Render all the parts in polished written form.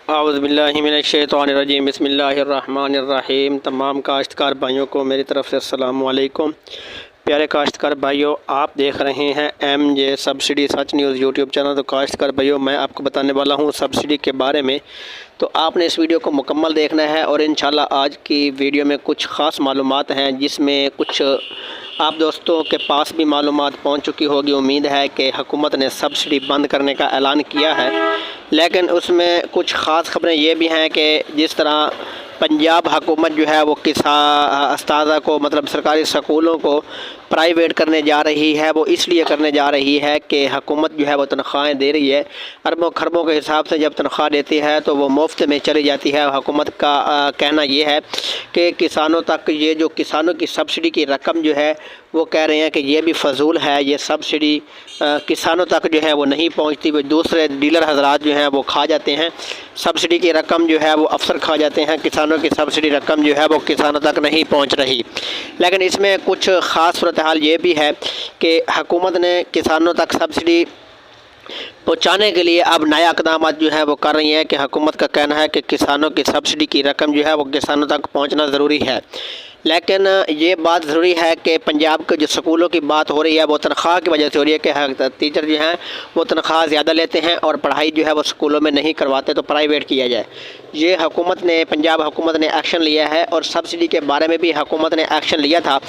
औज़ुबिल्लाहिमिनश्शैतानिर्रजीम बिस्मिल्लाहिर्रहमानिर्रहीम। तमाम काश्तकार भाइयों को मेरी तरफ़ से अस्सलाम वालेकुम। प्यारे काश्तकार भाइयों, आप देख रहे हैं MJ सब्सिडी सच न्यूज़ यूट्यूब चैनल। तो काश्तकार भाइयों, मैं आपको बताने वाला हूं सब्सिडी के बारे में। तो आपने इस वीडियो को मुकम्मल देखना है और इंशाल्लाह आज की वीडियो में कुछ ख़ास मालूमात हैं जिसमें कुछ आप दोस्तों के पास भी मालूमात पहुंच चुकी होगी। उम्मीद है कि हुकूमत ने सब्सिडी बंद करने का ऐलान किया है, लेकिन उसमें कुछ ख़ास खबरें ये भी हैं कि जिस तरह पंजाब हुकूमत जो है वो उस्तादा को मतलब सरकारी स्कूलों को प्राइवेट करने जा रही है। वो इसलिए करने जा रही है कि हुकूमत जो है वो तनख्वाहें दे रही है, अरबों खरबों के हिसाब से जब तनख्वाह देती है तो वो मुफ्त में चली जाती है। हुकूमत का कहना ये है कि किसानों तक ये जो किसानों की सब्सिडी की रकम जो है वो कह रहे हैं कि ये भी फजूल है। ये सब्सिडी किसानों तक जो है वो नहीं पहुंचती, वो दूसरे डीलर हजरात जो हैं वो खा जाते हैं। सब्सिडी की रकम जो है वो अफसर खा जाते हैं, किसानों की सब्सिडी रकम जो है वो किसानों तक नहीं पहुंच रही। लेकिन इसमें कुछ ख़ास सूरत हाल ये भी है कि हुकूमत ने किसानों तक सब्सिडी पहुँचाने के लिए अब नया इक़दाम जो है वो कर रही है कि हुकूमत का कहना है कि किसानों की सब्सिडी की रकम जो है वो किसानों तक पहुँचना ज़रूरी है। लेकिन ये बात ज़रूरी है कि पंजाब के जो स्कूलों की बात हो रही है वो तनख्वाह की वजह से हो रही है कि टीचर जो हैं वो तनख्वाह ज़्यादा लेते हैं और पढ़ाई जो है वो स्कूलों में नहीं करवाते, तो प्राइवेट किया जाए। ये हुकूमत ने पंजाब हुकूमत ने एक्शन लिया है और सब्सिडी के बारे में भी हुकूमत ने एक्शन लिया था।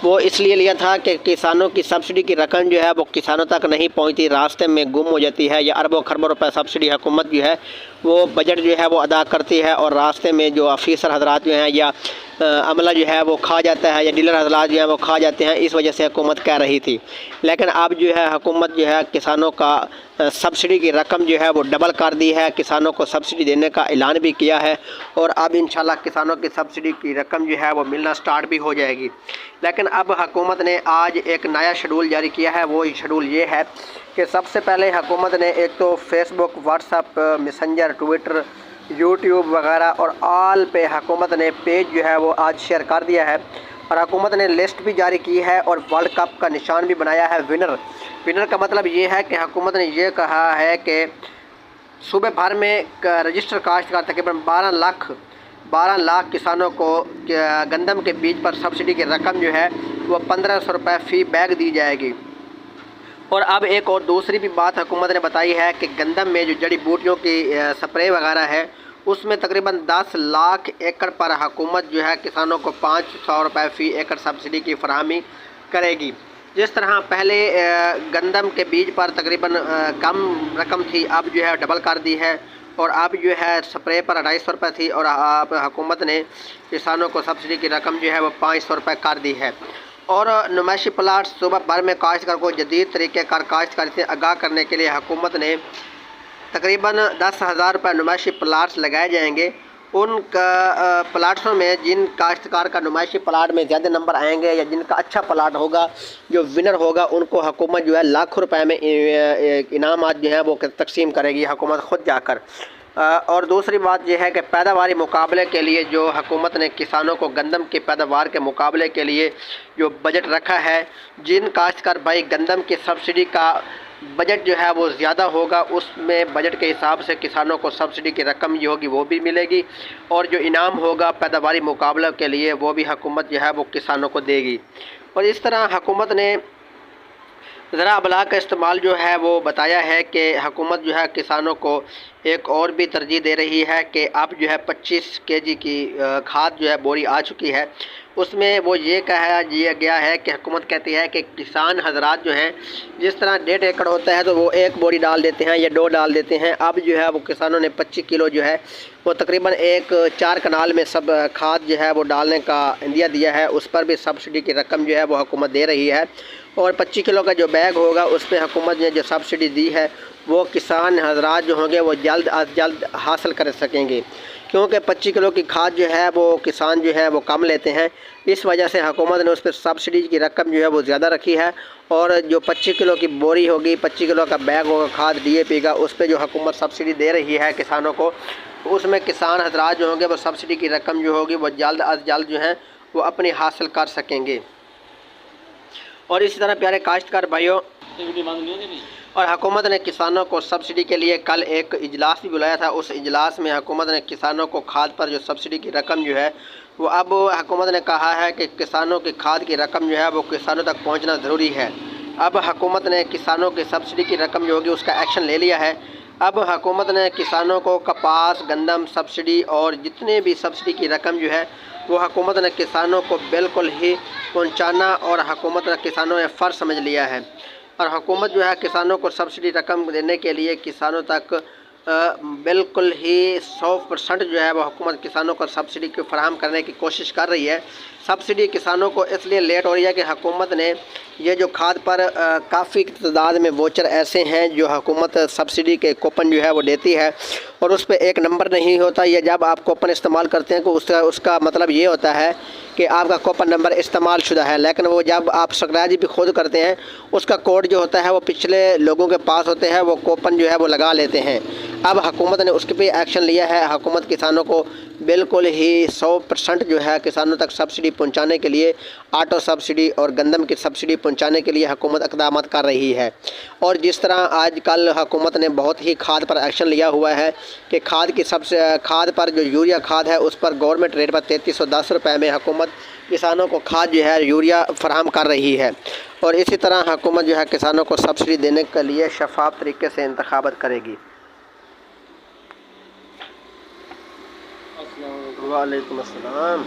वो इसलिए लिया था कि किसानों की सब्सिडी की रकम जो है वो किसानों तक नहीं पहुँचती, रास्ते में गुम हो जाती है, या अरबों खरबों रुपये सब्सिडी हुकूमत जो है वो बजट जो है वो अदा करती है और रास्ते में जो ऑफिसर हजरात जो हैं या अमला जो है वो खा जाता है या डीलर हजरात जो हैं वो खा जाते हैं। इस वजह से हुकूमत कह रही थी। लेकिन अब जो है हुकूमत जो है किसानों का सब्सिडी की रकम जो है वो डबल कर दी है, किसानों को सब्सिडी देने का ऐलान भी किया है और अब इंशाल्लाह किसानों की सब्सिडी की रकम जो है वो मिलना स्टार्ट भी हो जाएगी। लेकिन अब हुकूमत ने आज एक नया शेड्यूल जारी किया है। वो शेड्यूल ये है कि सबसे पहले हुकूमत ने एक तो Facebook, WhatsApp, Messenger, Twitter, YouTube वगैरह और ऑल पे हुकूमत ने पेज जो है वो आज शेयर कर दिया है और हुकूमत ने लिस्ट भी जारी की है और वर्ल्ड कप का निशान भी बनाया है विनर का मतलब ये है कि हुकूमत ने ये कहा है कि सूबे भर में रजिस्टर काश्तकार तकरीबन 12 लाख किसानों को गंदम के बीज पर सब्सिडी की रकम जो है वो 1500 रुपये फ़ी बैग दी जाएगी। और अब एक और दूसरी भी बात हुकूमत ने बताई है कि गंदम में जो जड़ी बूटियों की स्प्रे वगैरह है उसमें तकरीबन 10 लाख एकड़ पर हुकूमत जो है किसानों को 500 रुपये फ़ी एकड़ सब्सिडी की फराहमी करेगी। जिस तरह पहले गंदम के बीज पर तकरीबन कम रकम थी, अब जो है डबल कर दी है और अब जो है स्प्रे पर 250 रुपये थी और अब हुकूमत ने किसानों को सब्सिडी की रकम जो है वो 500 रुपये कर दी है। और नुमाइशी प्लाट सूबा भर में काश्तकार को जदीद तरीक़ेकार काश्तकारी से आगाह करने के लिए हुकूमत ने तकरीबन 10,000 रुपये नुमाइशी प्लाट्स लगाए जाएंगे। उन प्लाट्सों में जिन काश्तकार का नुमाइशी प्लाट में ज़्यादा नंबर आएंगे या जिनका अच्छा प्लाट होगा, जो विनर होगा, उनको हुकूमत जो है लाखों रुपए में इनामात जो है वो तकसीम करेगी हुकूमत ख़ुद जाकर। और दूसरी बात यह है कि पैदावारी मुकाबले के लिए जो हुकूमत ने किसानों को गंदम की पैदावार के मुकाबले के लिए जो बजट रखा है, जिन काश्तकार भाई गंदम की सब्सिडी का बजट जो है वो ज़्यादा होगा उसमें बजट के हिसाब से किसानों को सब्सिडी की रकम जो होगी वो भी मिलेगी और जो इनाम होगा पैदावारी मुकाबले के लिए वो भी हुकूमत जो है वो किसानों को देगी। और इस तरह हुकूमत ने ज़रा अबलाग का इस्तेमाल जो है वो बताया है कि हुकूमत जो है किसानों को एक और भी तरजीह दे रही है कि अब जो है 25 केजी की खाद जो है बोरी आ चुकी है। उसमें वो ये कहा गया है कि हुकूमत कहती है कि किसान हजरात जो हैं जिस तरह 1.5 एकड़ होता है तो वो 1 बोरी डाल देते हैं या 2 डाल देते हैं। अब जो है वो किसानों ने 25 किलो जो है वो तकरीबन 4 कनाल में सब खाद जो है वो डालने का इंदिया दिया है। उस पर भी सब्सिडी की रकम जो है वो हुकूमत दे रही है और 25 किलो का जो बैग होगा उस पर हुकूमत ने जो सब्सिडी दी है वो किसान हजरात जो होंगे वो जल्द अज जल्द हासिल कर सकेंगे, क्योंकि 25 किलो की खाद जो है वो किसान जो है वो कम लेते हैं। इस वजह से हुकूमत ने उस पर सब्सिडी की रकम जो है वो ज़्यादा रखी है और जो 25 किलो की बोरी होगी, 25 किलो का बैग होगा खाद DAP का, उस पर जो हुकूमत सब्सिडी दे रही है किसानों को, उसमें किसान हजरात जो होंगे वो सब्सिडी की रकम जो होगी वो जल्द अज जल्द जो है वो अपनी हासिल कर सकेंगे। और इसी तरह प्यारे काश्तकार भाइयों, और हुकूमत ने किसानों को सब्सिडी के लिए कल एक इजलास भी बुलाया था। उस इजलास में हुकूमत ने किसानों को खाद पर जो सब्सिडी की रकम जो है वो अब हुकूमत ने कहा है कि किसानों की खाद की रकम जो है वो किसानों तक पहुंचना ज़रूरी है। अब हुकूमत ने किसानों की सब्सिडी की रकम जो होगी उसका एक्शन ले लिया है। अब हुकूमत ने किसानों को कपास, गंदम सब्सिडी और जितने भी सब्सिडी की रकम जो है वो हुकूमत ने किसानों को बिल्कुल ही पहुँचाना और हुकूमत ने किसानों ने फ़र्ज़ समझ लिया है। और हुकूमत जो है किसानों को सब्सिडी रकम देने के लिए किसानों तक बिल्कुल ही 100% जो है वह हुकूमत किसानों को सब्सिडी को फराहम करने की कोशिश कर रही है। सब्सिडी किसानों को इसलिए लेट हो रही है कि हुकूमत ने ये जो खाद पर काफ़ी तादाद में वोचर ऐसे हैं जो हुकूमत सब्सिडी के कूपन जो है वो देती है और उस पर एक नंबर नहीं होता। ये जब आप कूपन इस्तेमाल करते हैं तो उसका मतलब ये होता है कि आपका कूपन नंबर इस्तेमाल शुदा है, लेकिन वो जब आप स्क्रैच भी खुद करते हैं उसका कोड जो होता है वो पिछले लोगों के पास होते हैं, वो कूपन जो है वो लगा लेते हैं। अब हुकूमत ने उसके पे एक्शन लिया है। हुकूमत किसानों को बिल्कुल ही 100% जो है किसानों तक सब्सिडी पहुंचाने के लिए, आटो सब्सिडी और गंदम की सब्सिडी पहुंचाने के लिए हुकूमत इक़दाम कर रही है। और जिस तरह आजकल हुकूमत ने बहुत ही खाद पर एक्शन लिया हुआ है कि खाद पर जो यूरिया खाद है उस पर गवर्नमेंट रेट पर 3310 रुपये में हुकूमत किसानों को खाद जो है यूरिया फराहम कर रही है। और इसी तरह हुकूमत जो है किसानों को सब्सिडी देने के लिए शफाफ तरीके से इंतखाबात करेगी। वालेकुम अस्सलाम।